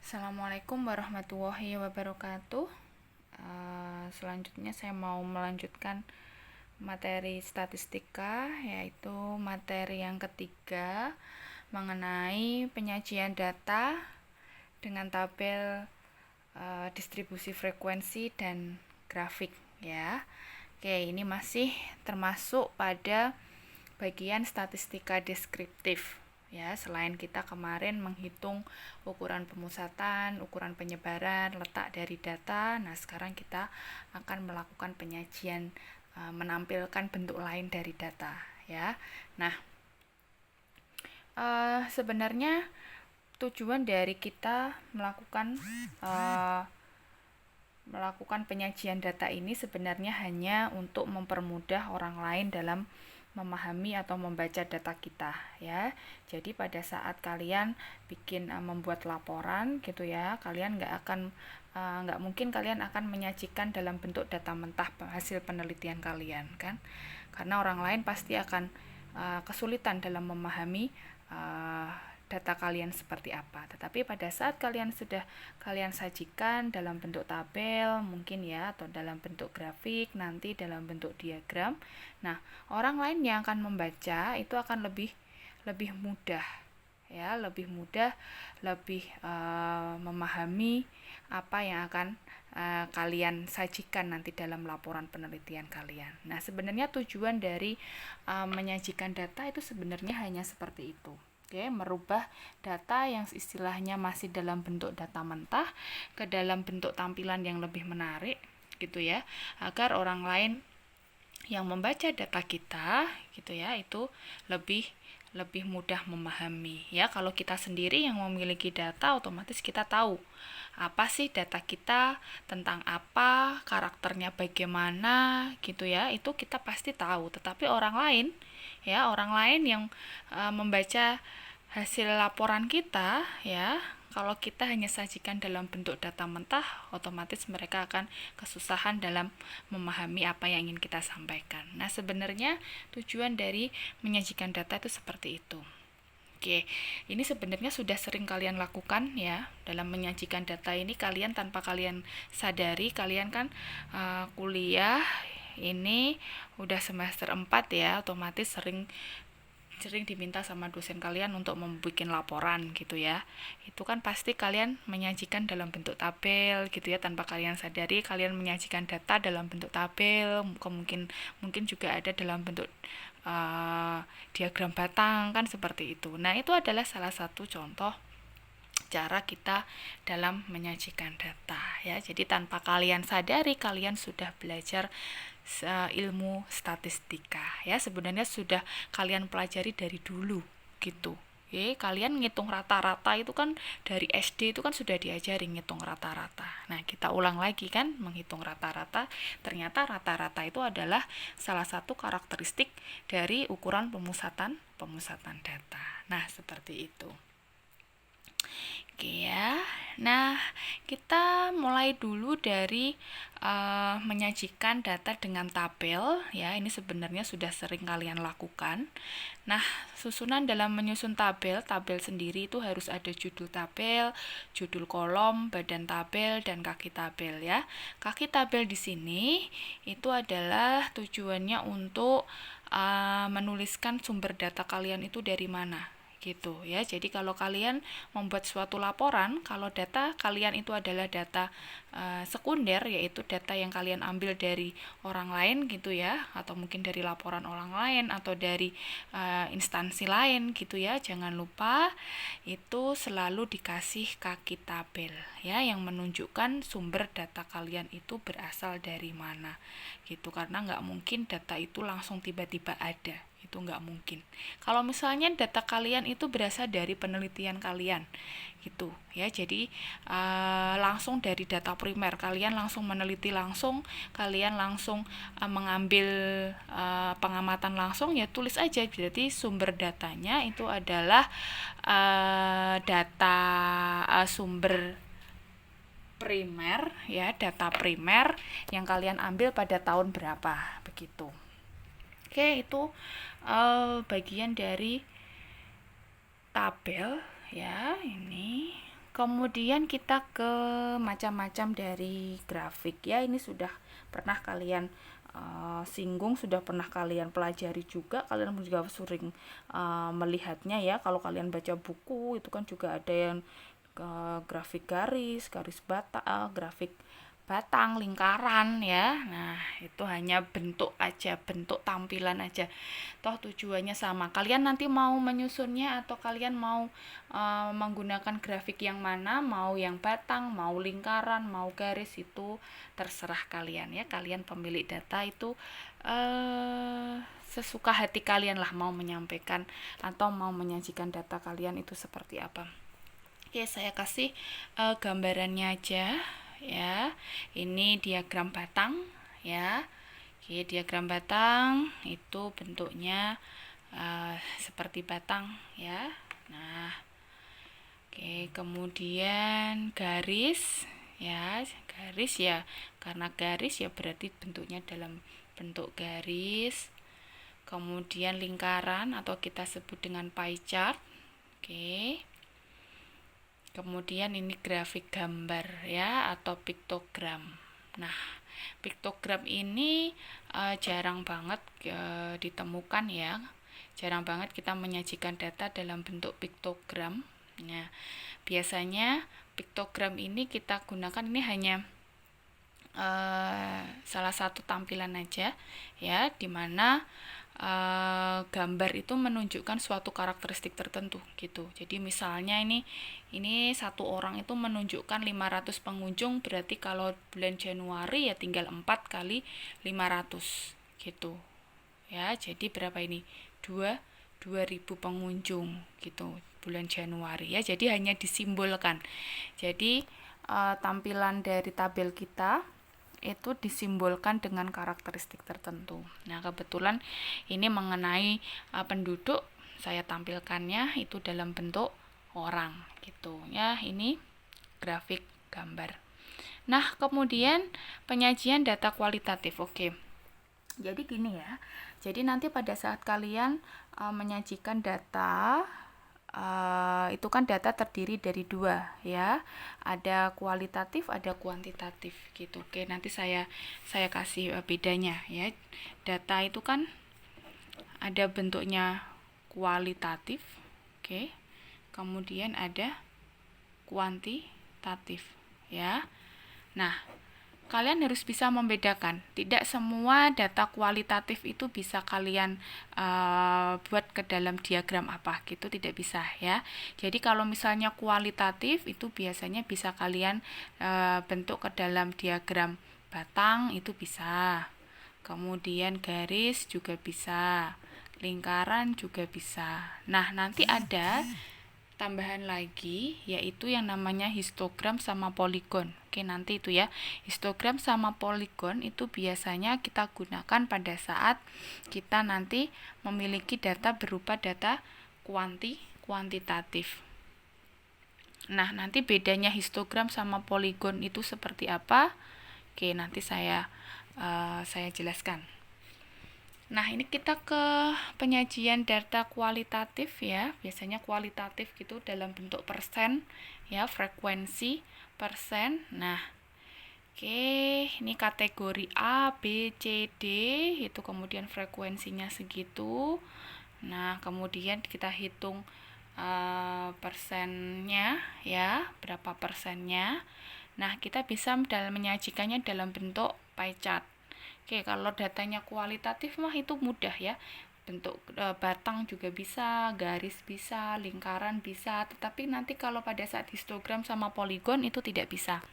Assalamualaikum warahmatullahi wabarakatuh. Selanjutnya saya mau melanjutkan materi statistika, yaitu materi yang ketiga mengenai penyajian data dengan tabel distribusi frekuensi dan grafik ya. Oke, ini masih termasuk pada bagian statistika deskriptif. Ya, selain kita kemarin menghitung ukuran pemusatan, ukuran penyebaran, letak dari data, nah sekarang kita akan melakukan penyajian, menampilkan bentuk lain dari data ya. Nah, sebenarnya tujuan dari kita melakukan penyajian data ini sebenarnya hanya untuk mempermudah orang lain dalam memahami atau membaca data kita ya. Jadi pada saat kalian membuat laporan gitu ya, kalian nggak mungkin kalian akan menyajikan dalam bentuk data mentah hasil penelitian kalian kan, karena orang lain pasti akan kesulitan dalam memahami data kalian seperti apa. Tetapi pada saat kalian sajikan dalam bentuk tabel mungkin ya, atau dalam bentuk grafik, nanti dalam bentuk diagram, nah orang lain yang akan membaca itu akan lebih mudah ya, lebih memahami apa yang akan kalian sajikan nanti dalam laporan penelitian kalian. Nah, sebenarnya tujuan dari menyajikan data itu sebenarnya hanya seperti itu. Oke, merubah data yang istilahnya masih dalam bentuk data mentah ke dalam bentuk tampilan yang lebih menarik gitu ya, agar orang lain yang membaca data kita gitu ya itu lebih mudah memahami ya. Kalau kita sendiri yang memiliki data, otomatis kita tahu apa sih data kita, tentang apa, karakternya bagaimana gitu ya, itu kita pasti tahu. Tetapi orang lain yang membaca hasil laporan kita ya, kalau kita hanya sajikan dalam bentuk data mentah, otomatis mereka akan kesusahan dalam memahami apa yang ingin kita sampaikan. Nah, sebenarnya tujuan dari menyajikan data itu seperti itu. Oke, ini sebenarnya sudah sering kalian lakukan ya. Dalam menyajikan data ini, kalian tanpa kalian sadari, kalian kan kuliah ini udah semester 4 ya, otomatis sering diminta sama dosen kalian untuk membuat laporan gitu ya. Itu kan pasti kalian menyajikan dalam bentuk tabel gitu ya, tanpa kalian sadari kalian menyajikan data dalam bentuk tabel, mungkin juga ada dalam bentuk diagram batang kan, seperti itu. Nah, itu adalah salah satu contoh cara kita dalam menyajikan data ya. Jadi tanpa kalian sadari, kalian sudah belajar ilmu statistika ya. Sebenarnya sudah kalian pelajari dari dulu gitu. Kalian ngitung rata-rata itu kan dari SD itu kan sudah diajari ngitung rata-rata. Nah, kita ulang lagi kan menghitung rata-rata. Ternyata rata-rata itu adalah salah satu karakteristik dari ukuran pemusatan data. Nah, seperti itu. Oke ya. Nah, kita mulai dulu dari menyajikan data dengan tabel ya. Ini sebenarnya sudah sering kalian lakukan. Nah, susunan dalam menyusun tabel sendiri itu harus ada judul tabel, judul kolom, badan tabel, dan kaki tabel ya. Kaki tabel di sini itu adalah tujuannya untuk menuliskan sumber data kalian itu dari mana gitu ya. Jadi kalau kalian membuat suatu laporan, kalau data kalian itu adalah data sekunder, yaitu data yang kalian ambil dari orang lain gitu ya, atau mungkin dari laporan orang lain atau dari instansi lain gitu ya, jangan lupa itu selalu dikasih kaki tabel ya, yang menunjukkan sumber data kalian itu berasal dari mana gitu, karena nggak mungkin data itu langsung tiba-tiba ada, itu nggak mungkin. Kalau misalnya data kalian itu berasal dari penelitian kalian gitu ya, jadi langsung dari data primer, kalian langsung meneliti langsung, kalian langsung mengambil pengamatan langsung, ya tulis aja berarti sumber datanya itu adalah data sumber primer ya, data primer yang kalian ambil pada tahun berapa begitu. Oke, itu bagian dari tabel ya. Ini Kemudian kita ke macam-macam dari grafik ya. Ini sudah pernah kalian singgung, sudah pernah kalian pelajari juga, kalian juga sering melihatnya ya. Kalau kalian baca buku itu kan juga ada yang grafik garis, garis grafik batang, lingkaran ya. Nah, itu hanya bentuk aja, bentuk tampilan aja. Toh tujuannya sama. Kalian nanti mau menyusunnya atau kalian mau menggunakan grafik yang mana, mau yang batang, mau lingkaran, mau garis, itu terserah kalian ya. Kalian pemilik data itu sesuka hati kalian lah mau menyampaikan atau mau menyajikan data kalian itu seperti apa. Oke, saya kasih gambarannya aja ya. Ini diagram batang ya. Oke, diagram batang itu bentuknya seperti batang ya. Nah, oke, kemudian garis ya, garis ya, karena garis ya berarti bentuknya dalam bentuk garis. Kemudian lingkaran atau kita sebut dengan pie chart. Oke. Kemudian ini grafik gambar ya atau piktogram. Nah, piktogram ini jarang banget ditemukan ya. Jarang banget kita menyajikan data dalam bentuk piktogram. Nah, biasanya piktogram ini kita gunakan ini hanya salah satu tampilan aja ya, dimana gambar itu menunjukkan suatu karakteristik tertentu gitu. Jadi misalnya ini satu orang itu menunjukkan 500 pengunjung, berarti kalau bulan Januari ya tinggal 4 kali 500 gitu. Ya, jadi berapa ini? 2000 pengunjung gitu bulan Januari ya. Jadi hanya disimbolkan. Jadi tampilan dari tabel kita itu disimbolkan dengan karakteristik tertentu. Nah, kebetulan ini mengenai penduduk, saya tampilkannya itu dalam bentuk orang gitu ya. Ini grafik gambar. Nah, kemudian penyajian data kualitatif. Oke. Jadi gini ya. Jadi nanti pada saat kalian menyajikan data, itu kan data terdiri dari dua ya, ada kualitatif, ada kuantitatif gitu. Oke, nanti saya kasih bedanya ya. Data itu kan ada bentuknya kualitatif, oke, kemudian ada kuantitatif ya. Nah, kalian harus bisa membedakan. Tidak semua data kualitatif itu bisa kalian buat ke dalam diagram apa gitu, tidak bisa ya. Jadi kalau misalnya kualitatif itu biasanya bisa kalian bentuk ke dalam diagram batang, itu bisa. Kemudian garis juga bisa. Lingkaran juga bisa. Nah, nanti ada tambahan lagi yaitu yang namanya histogram sama poligon. Oke, nanti itu ya. Histogram sama poligon itu biasanya kita gunakan pada saat kita nanti memiliki data berupa data kuantitatif. Nah, nanti bedanya histogram sama poligon itu seperti apa? Oke, nanti saya jelaskan. Nah, ini kita ke penyajian data kualitatif ya. Biasanya kualitatif gitu dalam bentuk persen ya, frekuensi persen. Nah, oke, ini kategori A, B, C, D, itu kemudian frekuensinya segitu. Nah, kemudian kita hitung persennya ya, berapa persennya. Nah, kita bisa menyajikannya dalam bentuk pie chart. Oke, kalau datanya kualitatif mah itu mudah ya. Bentuk batang juga bisa, garis bisa, lingkaran bisa, tetapi nanti kalau pada saat histogram sama poligon itu tidak bisa.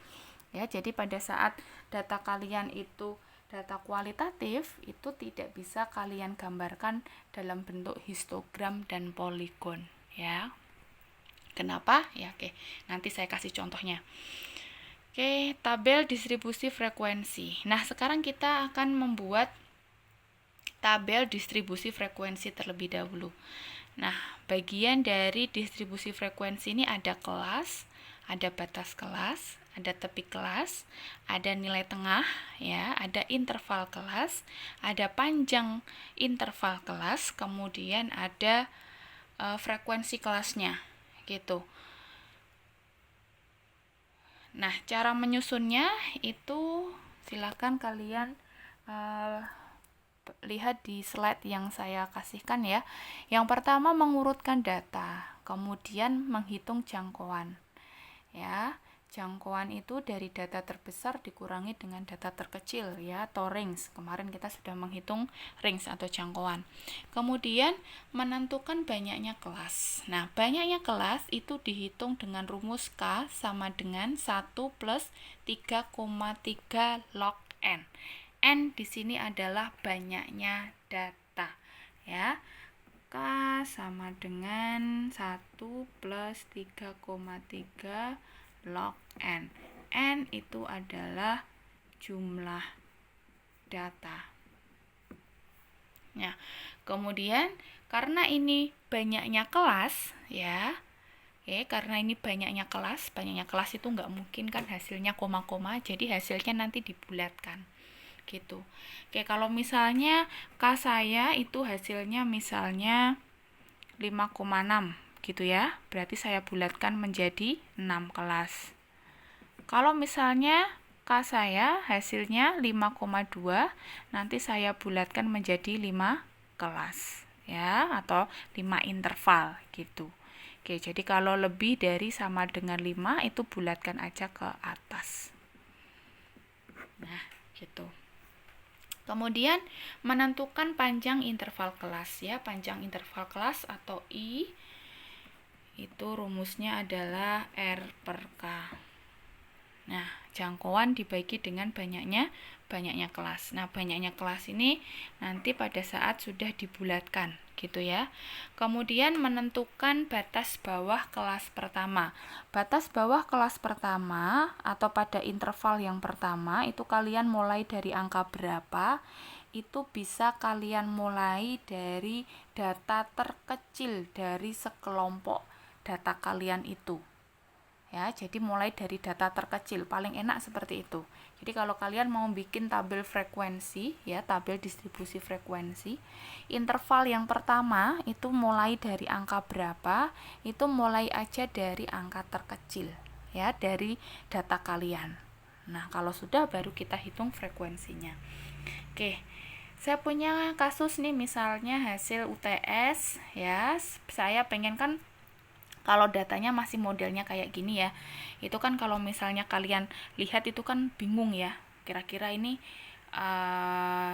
Ya, jadi pada saat data kalian itu data kualitatif itu tidak bisa kalian gambarkan dalam bentuk histogram dan poligon ya. Kenapa? Ya, oke. Nanti saya kasih contohnya. Oke, tabel distribusi frekuensi. Nah, sekarang kita akan membuat tabel distribusi frekuensi terlebih dahulu. Nah, bagian dari distribusi frekuensi ini ada kelas, ada batas kelas, ada tepi kelas, ada nilai tengah, ya, ada interval kelas, ada panjang interval kelas, kemudian ada frekuensi kelasnya, gitu. Nah, cara menyusunnya itu silakan kalian lihat di slide yang saya kasihkan ya. Yang pertama mengurutkan data, kemudian menghitung jangkauan. Ya, jangkauan itu dari data terbesar dikurangi dengan data terkecil ya, atau range. Kemarin kita sudah menghitung range atau jangkauan. Kemudian menentukan banyaknya kelas. Nah, banyaknya kelas itu dihitung dengan rumus K sama dengan 1 plus 3,3 log N. N di sini adalah banyaknya data ya. K sama dengan 1 plus 3,3 log N. N itu adalah jumlah data. Nah, kemudian karena ini banyaknya kelas ya, karena ini banyaknya kelas itu nggak mungkin kan hasilnya koma-koma, jadi hasilnya nanti dibulatkan gitu. Kalau misalnya K saya itu hasilnya misalnya 5,6 gitu ya, berarti saya bulatkan menjadi 6 kelas. Kalau misalnya K saya hasilnya 5,2, nanti saya bulatkan menjadi 5 kelas ya, atau 5 interval gitu. Jadi kalau lebih dari sama dengan 5 itu bulatkan aja ke atas. Nah, gitu. Kemudian menentukan panjang interval kelas ya, panjang interval kelas atau I itu rumusnya adalah R per K. Nah, jangkauan dibagi dengan banyaknya kelas. Nah, banyaknya kelas ini nanti pada saat sudah dibulatkan gitu ya. Kemudian menentukan batas bawah kelas pertama. Batas bawah kelas pertama atau pada interval yang pertama itu kalian mulai dari angka berapa? Itu bisa kalian mulai dari data terkecil dari sekelompok data kalian itu. Ya, jadi mulai dari data terkecil, paling enak seperti itu. Jadi kalau kalian mau bikin tabel frekuensi ya, tabel distribusi frekuensi, interval yang pertama itu mulai dari angka berapa, itu mulai aja dari angka terkecil ya, dari data kalian. Nah, kalau sudah baru kita hitung frekuensinya. Oke. Saya punya kasus nih, misalnya hasil UTS ya, saya pengen kan kalau datanya masih modelnya kayak gini ya, itu kan kalau misalnya kalian lihat itu kan bingung ya, kira-kira ini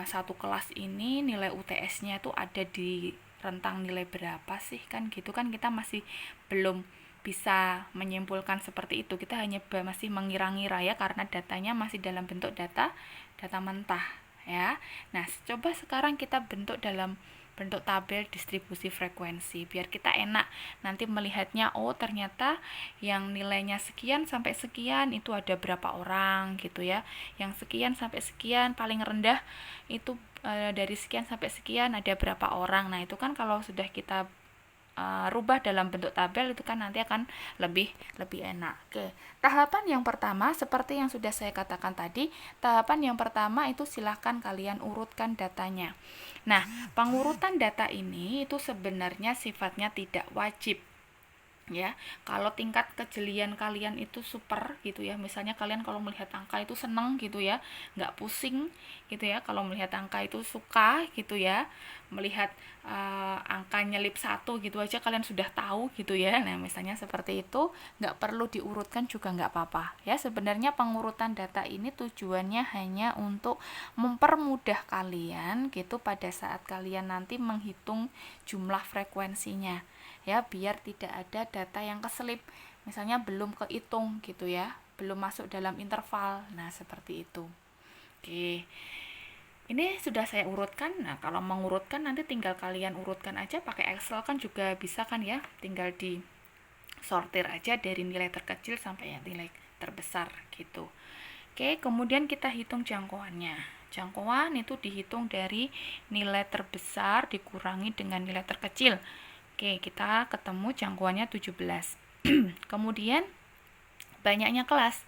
satu kelas ini nilai UTS-nya itu ada di rentang nilai berapa sih, kan gitu kan, kita masih belum bisa menyimpulkan seperti itu, kita hanya masih mengira-ngira ya, karena datanya masih dalam bentuk data mentah ya. Nah, coba sekarang kita bentuk dalam bentuk tabel distribusi frekuensi biar kita enak nanti melihatnya, oh ternyata yang nilainya sekian sampai sekian itu ada berapa orang gitu ya, yang sekian sampai sekian paling rendah itu dari sekian sampai sekian ada berapa orang. Nah, itu kan kalau sudah kita rubah dalam bentuk tabel itu kan nanti akan lebih enak. Oke, tahapan yang pertama seperti yang sudah saya katakan tadi, tahapan yang pertama itu silahkan kalian urutkan datanya. Nah, pengurutan data ini itu sebenarnya sifatnya tidak wajib ya. Kalau tingkat kejelian kalian itu super gitu ya, misalnya kalian kalau melihat angka itu seneng gitu ya, nggak pusing gitu ya, kalau melihat angka itu suka gitu ya, melihat angka nyelip satu gitu aja kalian sudah tahu gitu ya. Nah, misalnya seperti itu, nggak perlu diurutkan juga nggak apa-apa ya. Sebenarnya pengurutan data ini tujuannya hanya untuk mempermudah kalian gitu pada saat kalian nanti menghitung jumlah frekuensinya ya, biar tidak ada data yang keselip, misalnya belum kehitung gitu ya, belum masuk dalam interval. Nah, seperti itu. Oke, ini sudah saya urutkan. Nah, kalau mengurutkan nanti tinggal kalian urutkan aja pakai Excel kan juga bisa kan ya, tinggal di sortir aja dari nilai terkecil sampai nilai terbesar gitu. Oke, kemudian kita hitung jangkauannya. Jangkauan itu dihitung dari nilai terbesar dikurangi dengan nilai terkecil. Oke, kita ketemu jangkauannya 17. Kemudian banyaknya kelas.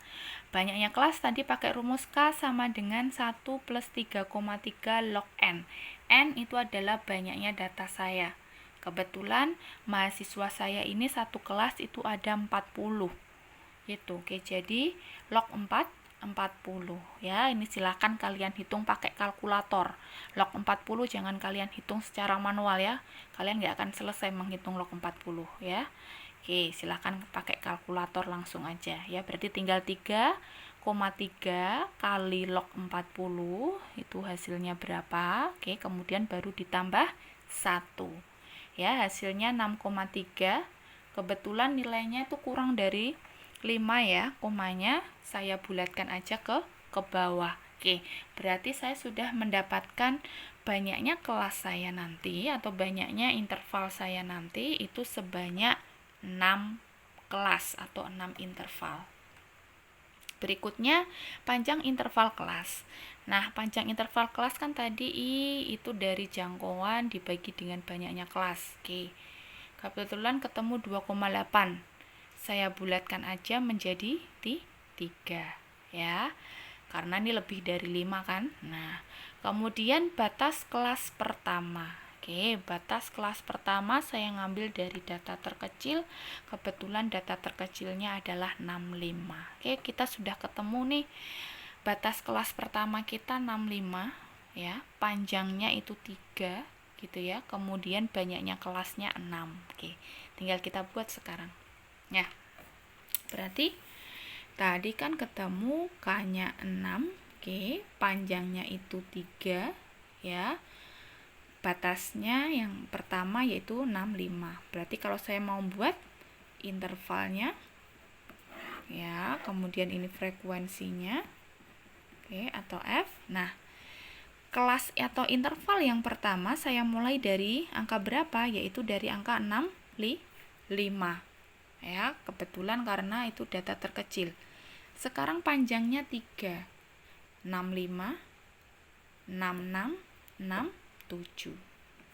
Banyaknya kelas tadi pakai rumus K sama dengan 1 plus 3,3 log N. N itu adalah banyaknya data saya. Kebetulan mahasiswa saya ini satu kelas itu ada 40. Itu. Oke, jadi log 4 40 ya. Ini silakan kalian hitung pakai kalkulator. Log 40 jangan kalian hitung secara manual ya. Kalian nggak akan selesai menghitung log 40 ya. Oke, silakan pakai kalkulator langsung aja ya. Berarti tinggal 3,3 kali log 40 itu hasilnya berapa? Oke, kemudian baru ditambah 1. Ya, hasilnya 6,3. Kebetulan nilainya itu kurang dari 5 ya, komanya saya bulatkan aja ke bawah. Oke, berarti saya sudah mendapatkan banyaknya kelas saya nanti atau banyaknya interval saya nanti itu sebanyak 6 kelas atau 6 interval. Berikutnya panjang interval kelas. Nah, panjang interval kelas kan tadi itu dari jangkauan dibagi dengan banyaknya kelas. Oke. Kebetulan ketemu 2,8. Saya bulatkan aja menjadi 3 ya. Karena ini lebih dari 5 kan. Nah, kemudian batas kelas pertama. Oke, batas kelas pertama saya ngambil dari data terkecil. Kebetulan data terkecilnya adalah 65. Oke, kita sudah ketemu nih. Batas kelas pertama kita 65 ya. Panjangnya itu 3 gitu ya. Kemudian banyaknya kelasnya 6. Oke, tinggal kita buat sekarang. Ya, berarti tadi kan ketemu K-nya 6, oke, panjangnya itu 3, ya. Batasnya yang pertama yaitu 65. Berarti kalau saya mau buat intervalnya, ya, kemudian ini frekuensinya, oke, atau F. Nah, kelas atau interval yang pertama saya mulai dari angka berapa? Yaitu dari angka 5. Ya, kebetulan karena itu data terkecil. Sekarang panjangnya 3. 65, 66, 67.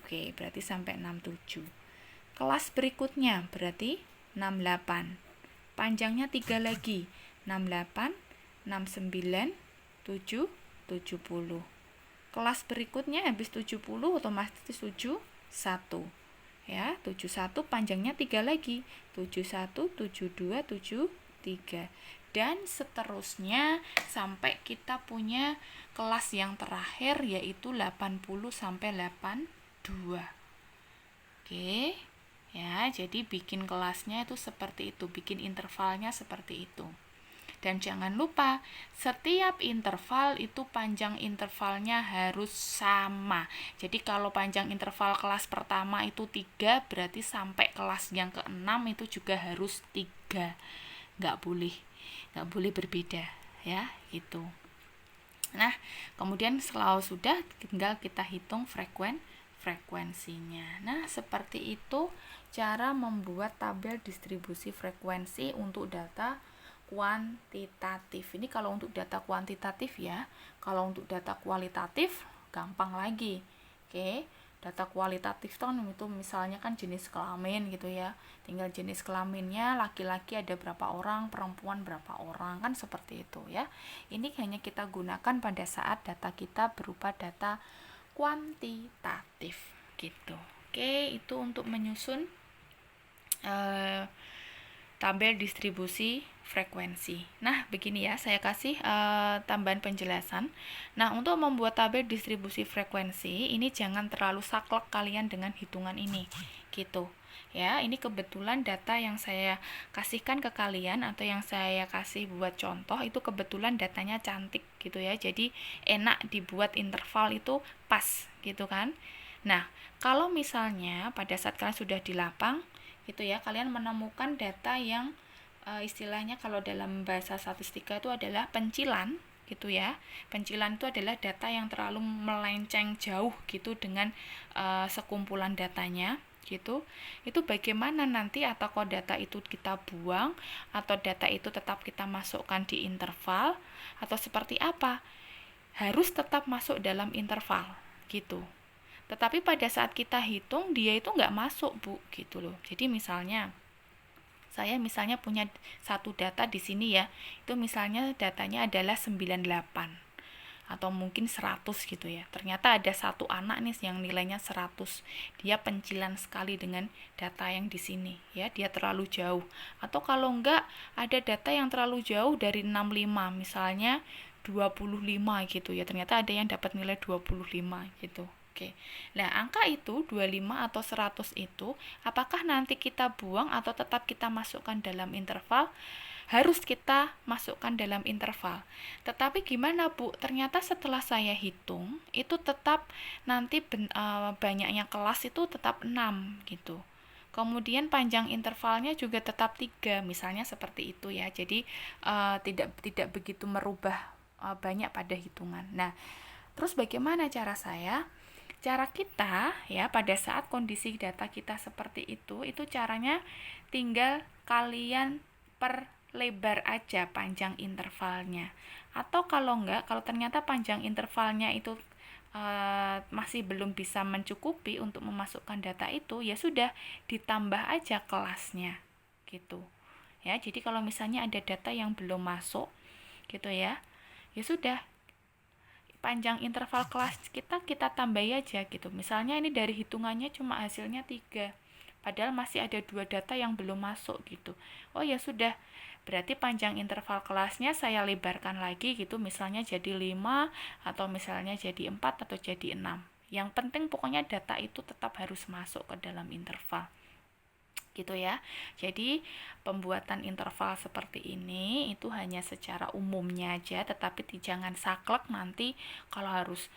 Oke, berarti sampai 67. Kelas berikutnya berarti 68. Panjangnya 3 lagi. 68, 69, 7, 70. Kelas berikutnya habis 70 otomatis 71. Ya, 71 panjangnya 3 lagi. 71, 72, 73. Dan seterusnya sampai kita punya kelas yang terakhir yaitu 80 sampai 82. Oke. Ya, jadi bikin kelasnya itu seperti itu, bikin intervalnya seperti itu. Dan jangan lupa, setiap interval itu panjang intervalnya harus sama. Jadi kalau panjang interval kelas pertama itu 3, berarti sampai kelas yang ke-6 itu juga harus 3. Nggak boleh berbeda, ya, gitu. Nah, kemudian setelah sudah, tinggal kita hitung frekuensinya. Nah, seperti itu cara membuat tabel distribusi frekuensi untuk data kuantitatif. Ini kalau untuk data kuantitatif ya. Kalau untuk data kualitatif gampang lagi. Oke, data kualitatif itu misalnya kan jenis kelamin gitu ya. Tinggal jenis kelaminnya laki-laki ada berapa orang, perempuan berapa orang, kan seperti itu ya. Ini hanya kita gunakan pada saat data kita berupa data kuantitatif gitu. Oke, itu untuk menyusun tabel distribusi frekuensi. Nah, begini ya, saya kasih tambahan penjelasan. Nah, untuk membuat tabel distribusi frekuensi, ini jangan terlalu saklek kalian dengan hitungan ini, gitu. Ya, ini kebetulan data yang saya kasihkan ke kalian atau yang saya kasih buat contoh itu kebetulan datanya cantik gitu ya. Jadi enak dibuat interval itu pas gitu kan. Nah, kalau misalnya pada saat kalian sudah di lapang gitu ya, kalian menemukan data yang istilahnya kalau dalam bahasa statistika itu adalah pencilan gitu ya. Pencilan itu adalah data yang terlalu melenceng jauh gitu dengan sekumpulan datanya gitu. Itu bagaimana nanti atau data itu kita buang atau data itu tetap kita masukkan di interval atau seperti apa? Harus tetap masuk dalam interval gitu. Tetapi pada saat kita hitung dia itu nggak masuk Bu gitu loh. Jadi misalnya saya misalnya punya satu data di sini ya, itu misalnya datanya adalah 98 atau mungkin 100 gitu ya. Ternyata ada satu anak nih yang nilainya 100. Dia pencilan sekali dengan data yang di sini ya, dia terlalu jauh. Atau kalau enggak ada data yang terlalu jauh dari 65, misalnya 25 gitu ya. Ternyata ada yang dapat nilai 25 gitu. Oke. Nah, angka itu 25 atau 100 itu apakah nanti kita buang atau tetap kita masukkan dalam interval? Harus kita masukkan dalam interval. Tetapi gimana Bu? Ternyata setelah saya hitung, itu tetap nanti banyaknya kelas itu tetap 6 gitu. Kemudian panjang intervalnya juga tetap 3, misalnya seperti itu ya. Jadi tidak begitu merubah banyak pada hitungan. Nah, terus bagaimana cara saya? Cara kita ya pada saat kondisi data kita seperti itu caranya tinggal kalian perlebar aja panjang intervalnya. Atau kalau enggak, kalau ternyata panjang intervalnya itu masih belum bisa mencukupi untuk memasukkan data itu, ya sudah ditambah aja kelasnya gitu. Ya, jadi kalau misalnya ada data yang belum masuk gitu ya, ya sudah panjang interval kelas kita tambahi aja gitu. Misalnya ini dari hitungannya cuma hasilnya 3, padahal masih ada 2 data yang belum masuk gitu. Oh ya sudah, berarti panjang interval kelasnya saya lebarkan lagi gitu, misalnya jadi 5 atau misalnya jadi 4 atau jadi 6. Yang penting pokoknya data itu tetap harus masuk ke dalam interval gitu ya. Jadi pembuatan interval seperti ini itu hanya secara umumnya aja, tetapi jangan saklek nanti kalau harus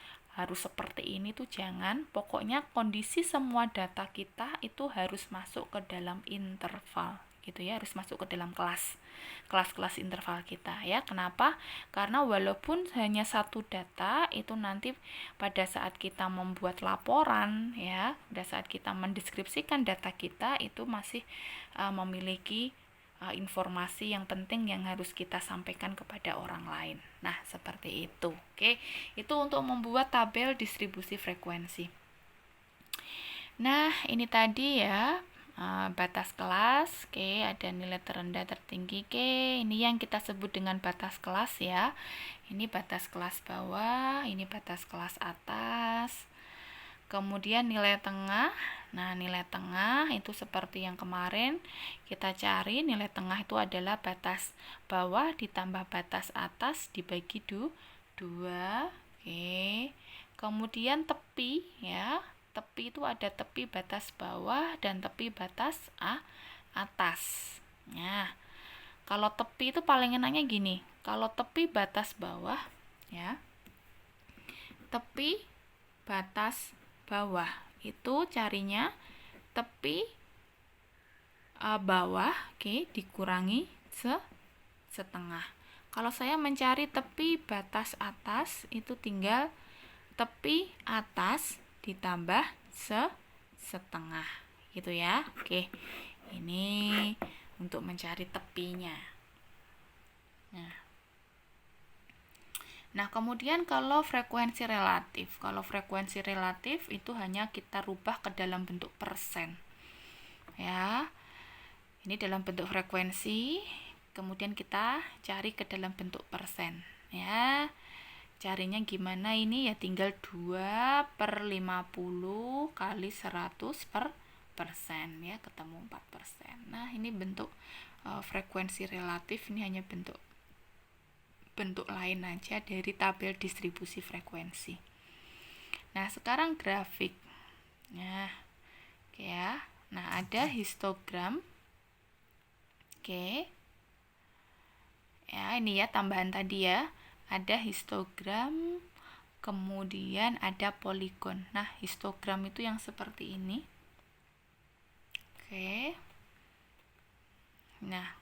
seperti ini tuh jangan. Pokoknya kondisi semua data kita itu harus masuk ke dalam interval gitu ya, harus masuk ke dalam kelas interval kita ya. Kenapa? Karena walaupun hanya satu data itu nanti pada saat kita membuat laporan ya, pada saat kita mendeskripsikan data kita itu masih memiliki informasi yang penting yang harus kita sampaikan kepada orang lain. Nah, seperti itu. Oke, itu untuk membuat tabel distribusi frekuensi. Nah, ini tadi ya batas kelas. Oke, ada nilai terendah tertinggi. Oke, ini yang kita sebut dengan batas kelas ya. Ini batas kelas bawah, ini batas kelas atas. Kemudian nilai tengah. Nah, nilai tengah itu seperti yang kemarin kita cari, nilai tengah itu adalah batas bawah ditambah batas atas dibagi 2. Oke. Kemudian tepi ya. Tepi itu ada tepi batas bawah dan tepi batas atas. Nah, kalau tepi itu paling enaknya gini. Kalau tepi batas bawah ya. Tepi batas bawah itu carinya tepi bawah dikurangi setengah. Kalau saya mencari tepi batas atas itu tinggal tepi atas ditambah setengah gitu ya. Oke, ini untuk mencari tepinya. Nah, kemudian kalau frekuensi relatif itu hanya kita rubah ke dalam bentuk persen ya. Ini dalam bentuk frekuensi, kemudian kita cari ke dalam bentuk persen ya. Carinya gimana ini ya, tinggal 2/50 kali 100 per persen ya, ketemu 4%. Nah, ini bentuk frekuensi relatif, ini hanya bentuk lain aja dari tabel distribusi frekuensi. Nah, sekarang grafik. Nah, oke ya. Nah, ada histogram. Oke. Ya, ini ya tambahan tadi ya. Ada histogram, kemudian ada poligon. Nah, histogram itu yang seperti ini. Oke. Nah,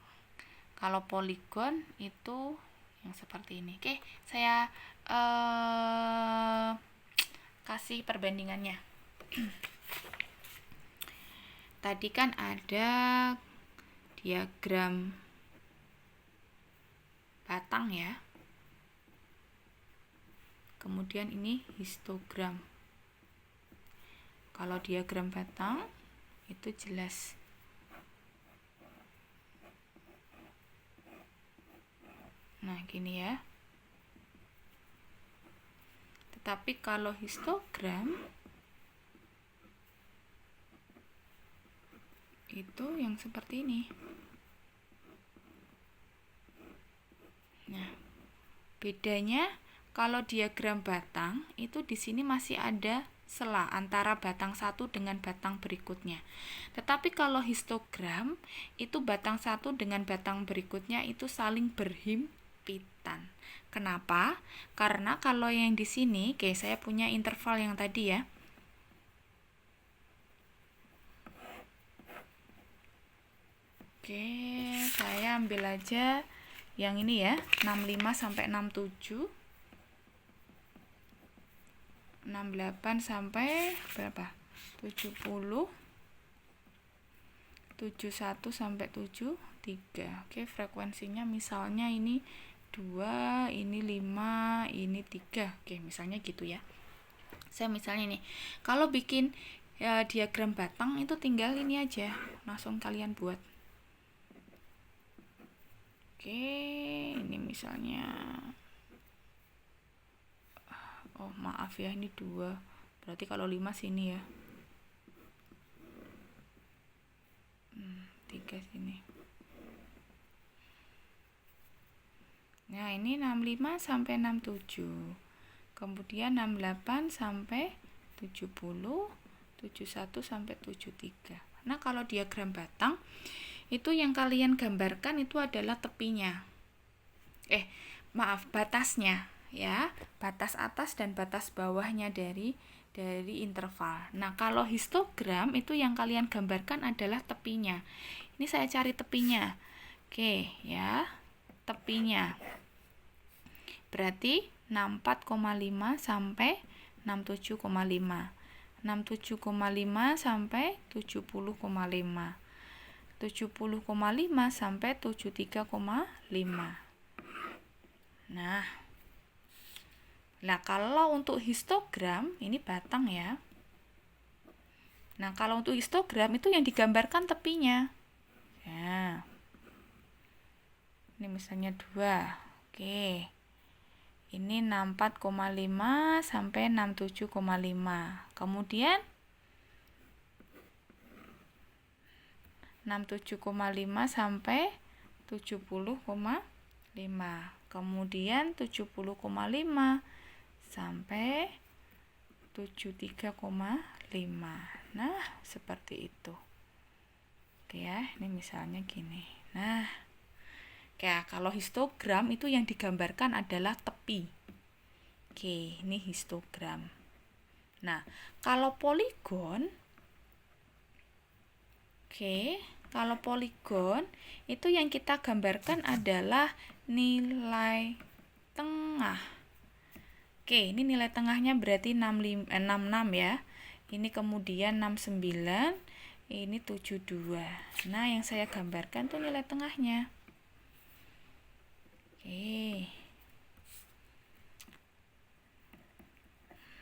kalau poligon itu yang seperti ini. Oke, saya kasih perbandingannya. Tadi kan ada diagram batang ya. Kemudian ini histogram. Kalau diagram batang itu jelas. Nah, gini ya. Tapi kalau histogram itu yang seperti ini. Nah, bedanya kalau diagram batang itu di sini masih ada sela antara batang satu dengan batang berikutnya. Tetapi kalau histogram itu batang satu dengan batang berikutnya itu saling berhimpitan. Kenapa? Karena kalau yang di sini, oke, saya punya interval yang tadi ya. Oke, saya ambil aja yang ini ya, 65 sampai 67. 68 sampai berapa? 70. 71 sampai 73. Oke, frekuensinya misalnya ini 2, ini 5, ini 3. Oke, misalnya gitu ya. Saya misalnya nih, kalau bikin diagram batang itu tinggal ini aja, langsung kalian buat. Oke, ini misalnya, oh maaf ya, ini 2, berarti kalau 5 sini ya, 3 sini. Nah, ini 65 sampai 67. Kemudian 68 sampai 70, 71 sampai 73. Nah, kalau diagram batang itu yang kalian gambarkan itu adalah tepinya. Batasnya ya, batas atas dan batas bawahnya dari interval. Nah, kalau histogram itu yang kalian gambarkan adalah tepinya. Ini saya cari tepinya. Oke, ya. Tepinya. Berarti 64,5 sampai 67,5. 67,5 sampai 70,5. 70,5 sampai 73,5. Nah, kalau untuk histogram ini batang ya. Nah, kalau untuk histogram itu yang digambarkan tepinya. Ya. Ini misalnya 2. Oke. Ini 64,5 sampai 67,5. Kemudian 67,5 sampai 70,5. Kemudian 70,5 sampai 73,5. Nah, seperti itu. Oke ya, ini misalnya gini. Nah, ya, kalau histogram itu yang digambarkan adalah tepi. Oke, ini histogram. Nah, kalau poligon, kalau poligon itu yang kita gambarkan adalah nilai tengah. Oke, ini nilai tengahnya berarti 66 ya. Ini kemudian 69, ini 72. Nah, yang saya gambarkan tuh nilai tengahnya. Oke.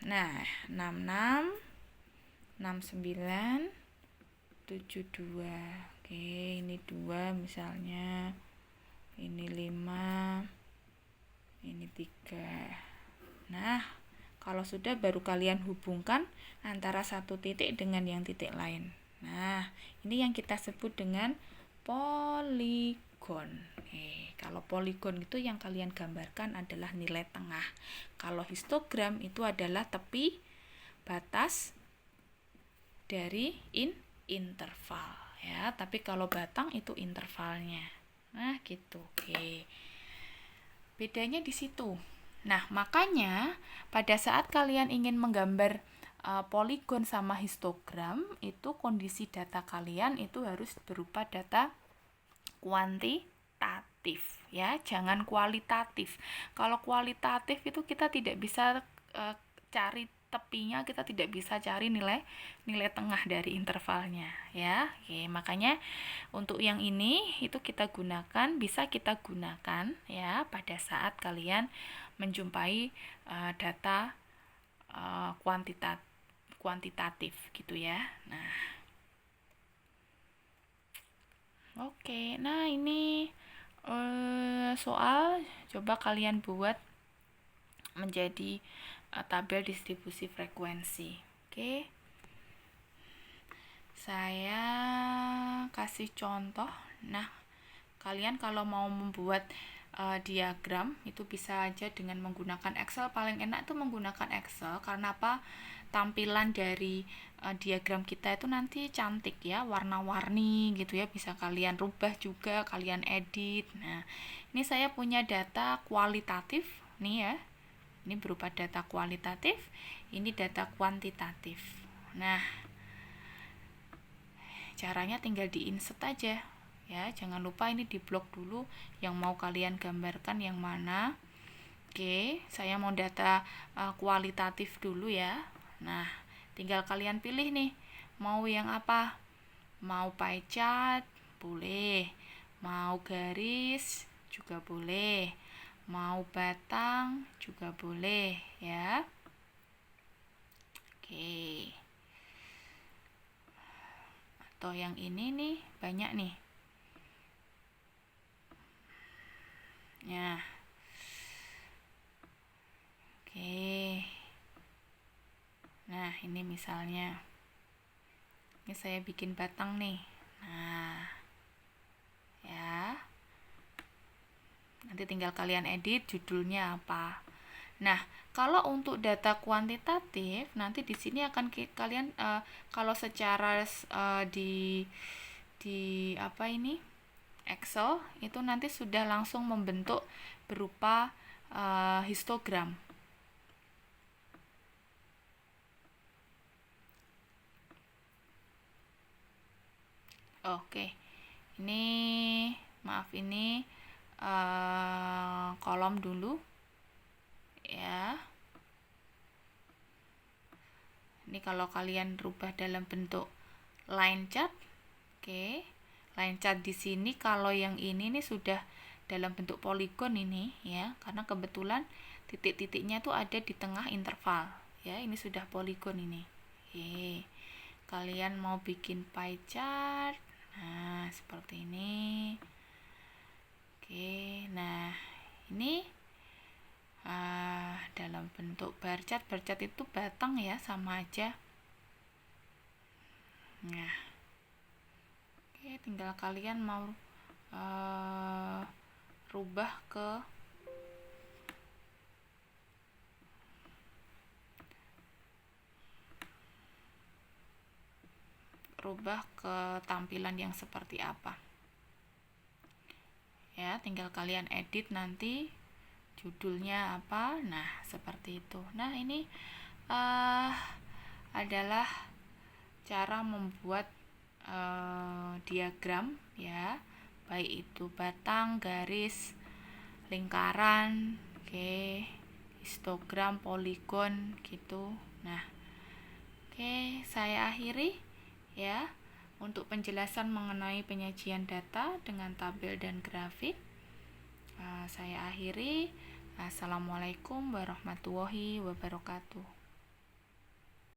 Nah, 66, 69, 72. Oke, ini 2 misalnya. Ini 5. Ini 3. Nah, kalau sudah baru kalian hubungkan antara satu titik dengan yang titik lain. Nah, ini yang kita sebut dengan poligon. Kalau poligon itu yang kalian gambarkan adalah nilai tengah. Kalau histogram itu adalah tepi batas dari interval ya. Tapi kalau batang itu intervalnya. Nah, gitu. Oke. Bedanya di situ. Nah, makanya pada saat kalian ingin menggambar poligon sama histogram, itu kondisi data kalian itu harus berupa data kuantitatif ya, jangan kualitatif. Kalau kualitatif itu kita tidak bisa cari tepinya, kita tidak bisa cari nilai tengah dari intervalnya ya. Oke, makanya untuk yang ini itu bisa kita gunakan ya pada saat kalian menjumpai data kuantitatif gitu ya. Nah, oke. Nah, ini soal coba kalian buat menjadi tabel distribusi frekuensi. Oke. Saya kasih contoh. Nah, kalian kalau mau membuat diagram itu bisa aja dengan menggunakan Excel. Paling enak tuh menggunakan Excel karena apa? Tampilan dari diagram kita itu nanti cantik ya, warna-warni gitu ya, bisa kalian rubah juga, kalian edit. Nah, ini saya punya data kualitatif nih ya. Ini berupa data kualitatif, ini data kuantitatif. Nah, caranya tinggal di-insert aja ya, jangan lupa ini di blok dulu yang mau kalian gambarkan yang mana. Oke, saya mau data kualitatif dulu ya. Nah, tinggal kalian pilih nih, mau yang apa? Mau pie chart, boleh. Mau garis, juga boleh. Mau batang, juga boleh ya. Oke. Atau yang ini nih, banyak nih. Ya. Oke. Nah, ini misalnya. Ini saya bikin batang nih. Nah. Ya. Nanti tinggal kalian edit judulnya apa. Nah, kalau untuk data kuantitatif, nanti di sini akan kalian kalau secara di apa ini? Excel itu nanti sudah langsung membentuk berupa histogram. Oke, ini maaf ini kolom dulu ya. Ini kalau kalian rubah dalam bentuk line chart, oke. Line chart di sini kalau yang ini nih sudah dalam bentuk poligon ini ya, karena kebetulan titik-titiknya tuh ada di tengah interval ya. Ini sudah poligon ini. Oke. Kalian mau bikin pie chart, nah seperti ini. Oke, nah ini dalam bentuk bar chart. Bar chart itu batang ya, sama aja. Nah, oke, tinggal kalian mau rubah ke tampilan yang seperti apa ya, tinggal kalian edit nanti judulnya apa. Nah, seperti itu. Nah, ini adalah cara membuat diagram ya, baik itu batang, garis, lingkaran, oke, histogram, poligon gitu. Nah, oke, saya akhiri ya untuk penjelasan mengenai penyajian data dengan tabel dan grafik. Saya akhiri. Assalamualaikum warahmatullahi wabarakatuh.